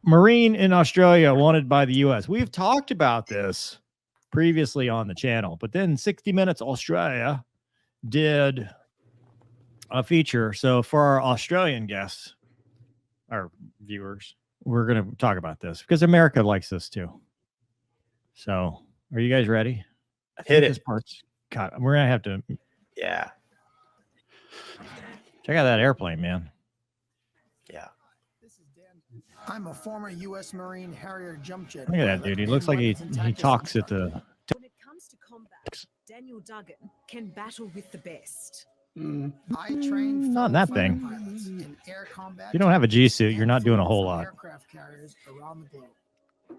Marine in Australia wanted by the U.S. We've talked about this previously on the channel, but then 60 Minutes Australia did a feature. So for our Australian guests, our viewers, we're going to talk about this because America likes this too. So are you guys ready? Hit it. This part's cut. We're going to have to. Yeah. Check out that airplane, man. Yeah. I'm a former U.S. Marine Harrier jump jet. Look at that dude. He looks like he talks at the. When it comes to combat, Daniel Duggan can battle with the best. I trained Not in that thing. pilots in air combat. If you don't have a G suit, you're not doing a whole lot. Aircraft carriers around the globe.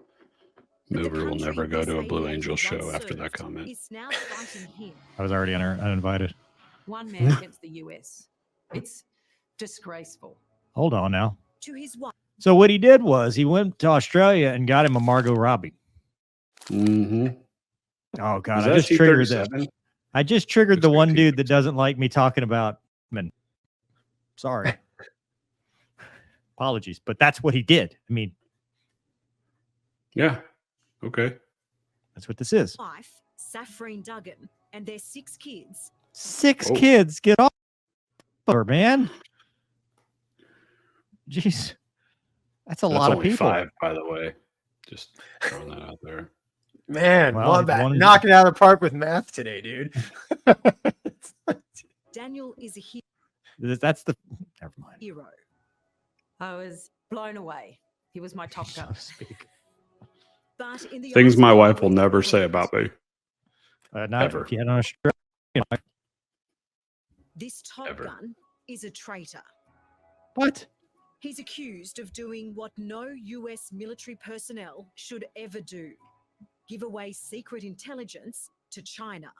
Mover will never go to a Blue Angel show after that comment. Is now fighting him. I was already uninvited. One man against the US. It's disgraceful. Hold on now. To his wife. So what he did was he went to Australia and got him a Margot Robbie. Mm-hmm. Oh God, I just triggered that. I just triggered the one dude that doesn't like me talking about men. Sorry. Apologies, but that's what he did. I mean, yeah. Okay. That's what this is. Wife, Safrine Duggan, and their 6 kids. 6 kids. Get off her, man. Jeez. That's a lot of only people. 5, by the way. Just throwing that out there. Man, Well, Wombat one- knocking it out of the park with math today, dude. Daniel is a That's the. Never mind. hero. I was blown away. He was my top gun. But in the Things eyes my of wife will the never world, say about me. Not Ever. if you had an Australian. This Top Ever. Gun is a traitor. What? He's accused of doing what no US military personnel should ever do: give away secret intelligence to China.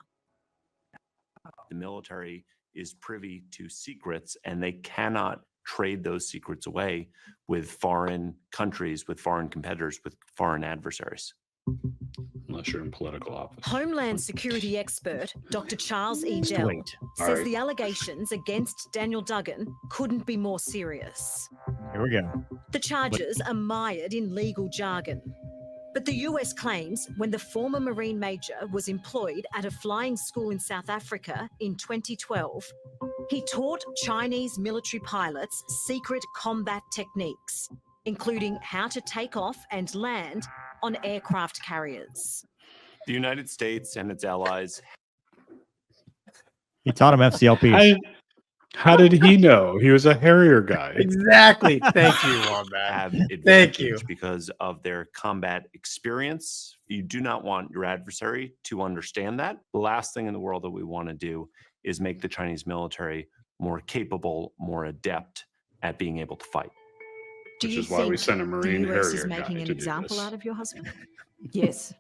The military is privy to secrets, and they cannot trade those secrets away with foreign countries, with foreign competitors, with foreign adversaries. Unless you're in political office. Homeland Security expert Dr. Charles E. Just Dell wait. says All right. the allegations against Daniel Duggan couldn't be more serious. Here we go. The charges are mired in legal jargon. But the US claims when the former Marine Major was employed at a flying school in South Africa in 2012, he taught Chinese military pilots secret combat techniques, including how to take off and land on aircraft carriers. The United States and its allies He taught him FCLP. How did he know? He was a Harrier guy. Exactly. Thank you, Wombat. have Thank you. advantage because of their combat experience. You do not want your adversary to understand that. The last thing in the world that we want to do is make the Chinese military more capable, more adept at being able to fight. Do Which you is why we think sent a the Marine US is Harrier guy making an to do example this. out of your husband? Yes.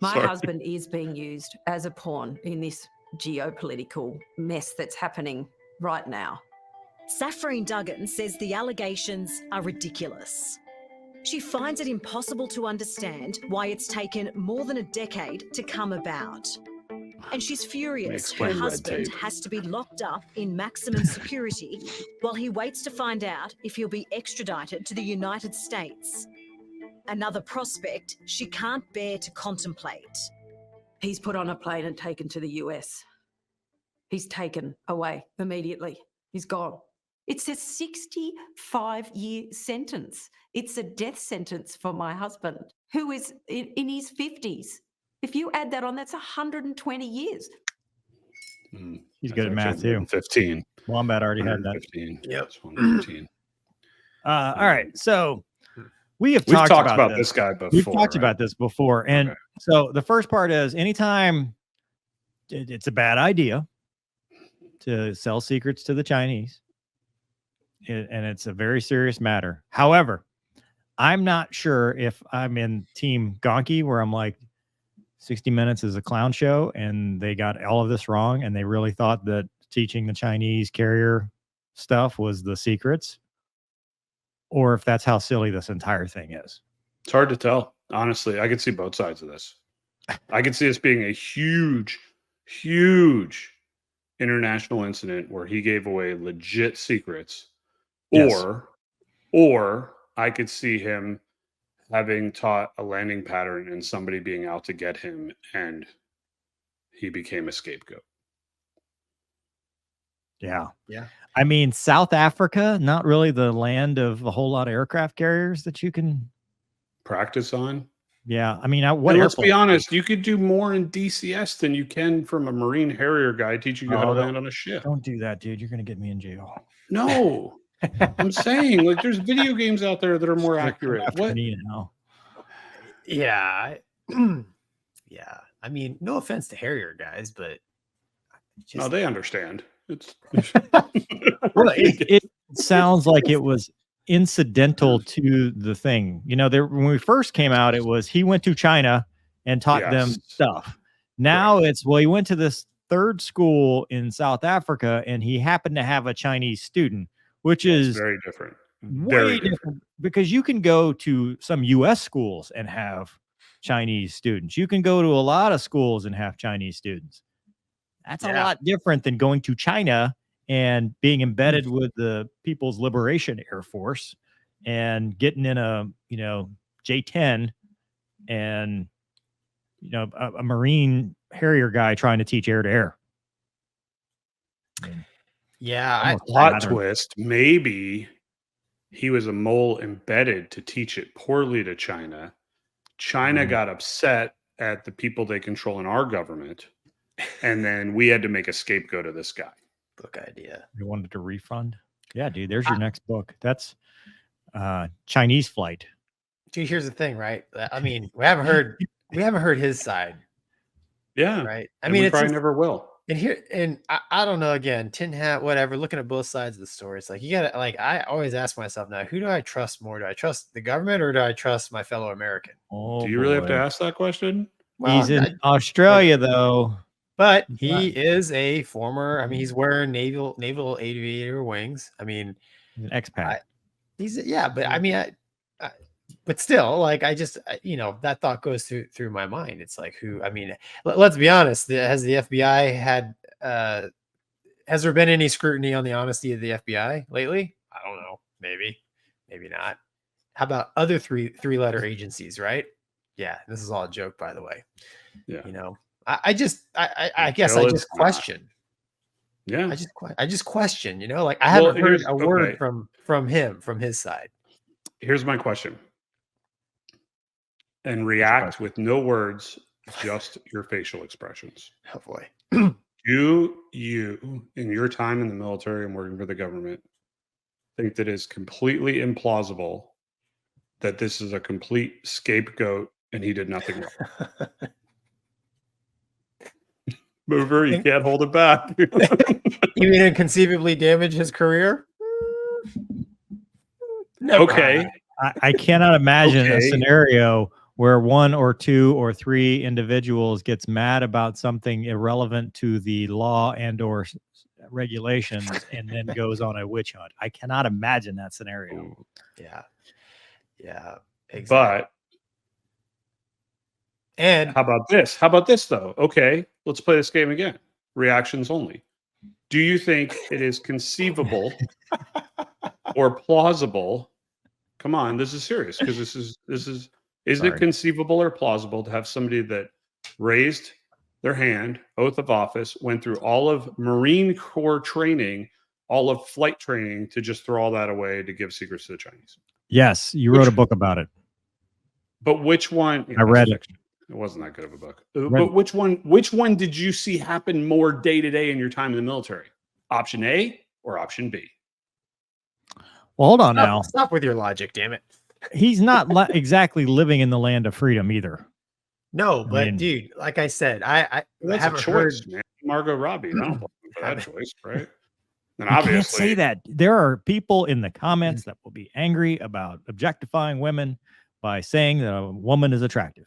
My Sorry. husband is being used as a pawn in this geopolitical mess that's happening right now. Safrine Duggan says the allegations are ridiculous. She finds it impossible to understand why it's taken more than a decade to come about. And she's furious her Explain red husband tape. has to be locked up in maximum security while he waits to find out if he'll be extradited to the United States. Another prospect she can't bear to contemplate. He's put on a plane and taken to the US. He's taken away immediately. He's gone. It's a 65-year sentence. It's a death sentence for my husband, who is in his 50s. If you add that on, that's 120 years. He's good at math too. 15. Wombat already had that. 15. Yep. That's 115. All right. So we have We've talked about this guy before. We've talked right? about this before. And Okay. so the first part is anytime it's a bad idea to sell secrets to the Chinese, and it's a very serious matter. However, I'm not sure if I'm in team Gonky, where I'm like, 60 Minutes is a clown show and they got all of this wrong. And they really thought that teaching the Chinese carrier stuff was the secrets, or if that's how silly this entire thing is. It's hard to tell. Honestly, I could see both sides of this. I could see this being a huge, huge international incident where he gave away legit secrets. Yes. Or I could see him having taught a landing pattern and somebody being out to get him, and he became a scapegoat. Yeah. Yeah. I mean, South Africa, not really the land of a whole lot of aircraft carriers that you can. Practice on. Yeah. I mean, what And let's be airport? honest, you could do more in DCS than you can from a Marine Harrier guy teaching you how to land on a ship. Don't do that, dude. You're going to get me in jail. No, I'm saying, like, there's video games out there that are more accurate. After What? me now. Yeah. Yeah. I mean, no offense to Harrier guys, but No, they understand. It's Well, it sounds like it was incidental to the thing. You know, when we first came out, it was he went to China and taught them Yes. stuff. Now it's, well, he went to this third school in South Africa and he happened to have a Chinese student, which is very different. way different because you can go to some US schools and have Chinese students. You can go to a lot of schools and have Chinese students. That's a lot different than going to China and being embedded with the People's Liberation Air Force and getting in a, J-10 and, a Marine Harrier guy trying to teach air to air. yeah, Plot twist. Maybe he was a mole embedded to teach it poorly to China. China got upset at the people they control in our government. And then we had to make a scapegoat of this guy. book idea. You wanted to refund? Yeah, dude, there's your next book. That's Chinese Flight. Dude, here's the thing, right? I mean, we haven't heard his side. Yeah. Right. I And mean, we it's probably just- never will. and I don't know, again, tin hat, whatever, looking at both sides of the story. It's like, you gotta, like, I always ask myself now, who do I trust more? Do I trust the government or do I trust my fellow American? Oh, Do you really have to ask that question? Well, He's in Australia, though. but he is a former, I mean, he's wearing naval aviator wings. I mean, He's an expat. but I mean, but still, like, that thought goes through my mind. It's like, who, I mean, let's be honest. Has the FBI had, has there been any scrutiny on the honesty of the FBI lately? I don't know. Maybe not. How about other three-letter agencies, right? Yeah. This is all a joke, by the way. Yeah. I guess I just question. Yeah. I just question, like, I haven't heard a word okay. from his side. Here's my question. And react with no words, just your facial expressions. Oh boy. Do you, in your time in the military and working for the government, think that it's completely implausible that this is a complete scapegoat and he did nothing wrong? Mover, you can't hold it back. You mean inconceivably damage his career? No. Okay. I cannot imagine a Okay. scenario where one or two or three individuals gets mad about something irrelevant to the law and or regulations and then goes on a witch hunt. I cannot imagine that scenario. Yeah. Exactly. But and how about this? How about this, though? Okay, let's play this game again. Reactions only. Do you think it is conceivable or plausible? Come on, this is serious because this is isn't Sorry. it conceivable or plausible to have somebody that raised their hand, oath of office, went through all of Marine Corps training, all of flight training to just throw all that away to give secrets to the Chinese? Yes, you wrote a book about it. But which one? I read it. It wasn't that good of a book. But which one did you see happen more day to day in your time in the military? Option A or option B? Well, hold on now. Stop with your logic, damn it. He's not exactly living in the land of freedom either. No, but mean- dude, like I said, I That's haven't a choice, heard. man. Margot Robbie. I don't blame you for that choice, right? And You can't obviously, say that. There are people in the comments that will be angry about objectifying women by saying that a woman is attractive.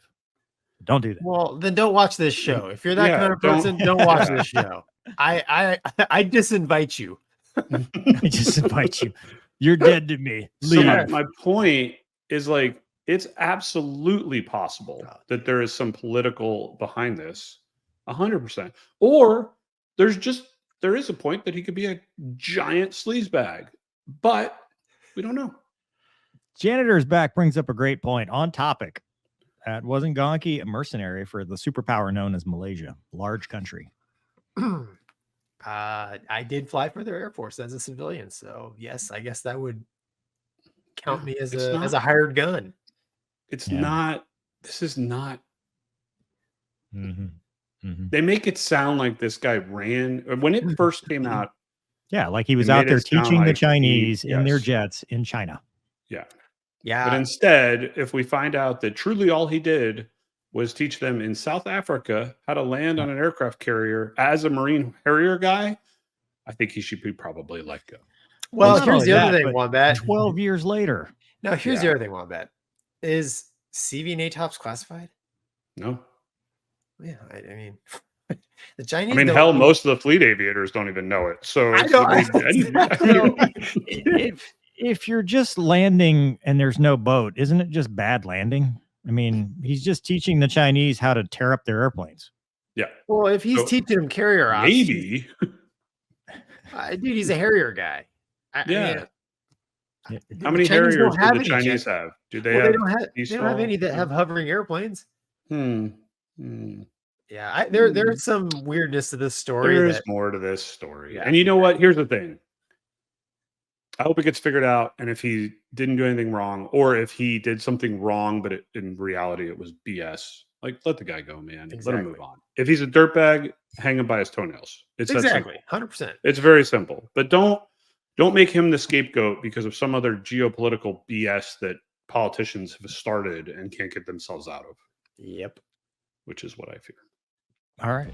Don't do that. Well, then don't watch this show. If you're that Yeah, kind of don't- person, don't watch Yeah. this show. I disinvite you. I just invite you. You're dead to me. So Leave. my point is, like, it's absolutely possible that there is some political behind this, 100%. Or there is a point that he could be a giant sleazebag, but we don't know. Janitor's back brings up a great point on topic. Wasn't Gonky a mercenary for the superpower known as Malaysia? Large country. I did fly for their Air Force as a civilian, so yes, I guess that would count me as a hired gun. It's not. This is not. Mm-hmm. They make it sound like this guy ran when it first came out. Yeah, like he was They out made there it sound teaching the like Chinese in their yes. jets in China. Yeah. Yeah. But instead, if we find out that truly all he did was teach them in South Africa how to land on an aircraft carrier as a Marine Harrier guy, I think he should be probably let go. Well, not here's only the other that, thing, but Wombat. 12 years later. No, here's the Yeah. other thing, Wombat. Is CV and ATOPS classified? No. Yeah, I mean, the Chinese. I mean, don't hell, do- most of the fleet aviators don't even know it. So I it's know. If you're just landing and there's no boat, isn't it just bad landing? I mean, he's just teaching the Chinese how to tear up their airplanes. Yeah. Well, if he's So, teaching them carrier ops, maybe. dude, he's a Harrier guy. Yeah. Yeah. How many Chinese Harriers don't have do the any Chinese jet- have? Do Well, they they don't have Eastall? any that have hovering airplanes. Hmm. Yeah, there's some weirdness to this story. There is that, more to this story. Yeah. And you know what? Here's the thing. I hope it gets figured out. And if he didn't do anything wrong, or if he did something wrong, but in reality it was BS, like let the guy go, man. Let him Exactly. move on. If he's a dirtbag, hang him by his toenails. It's that simple. exactly 100%. It's very simple. But don't make him the scapegoat because of some other geopolitical BS that politicians have started and can't get themselves out of, Yep. which is what I fear. All right.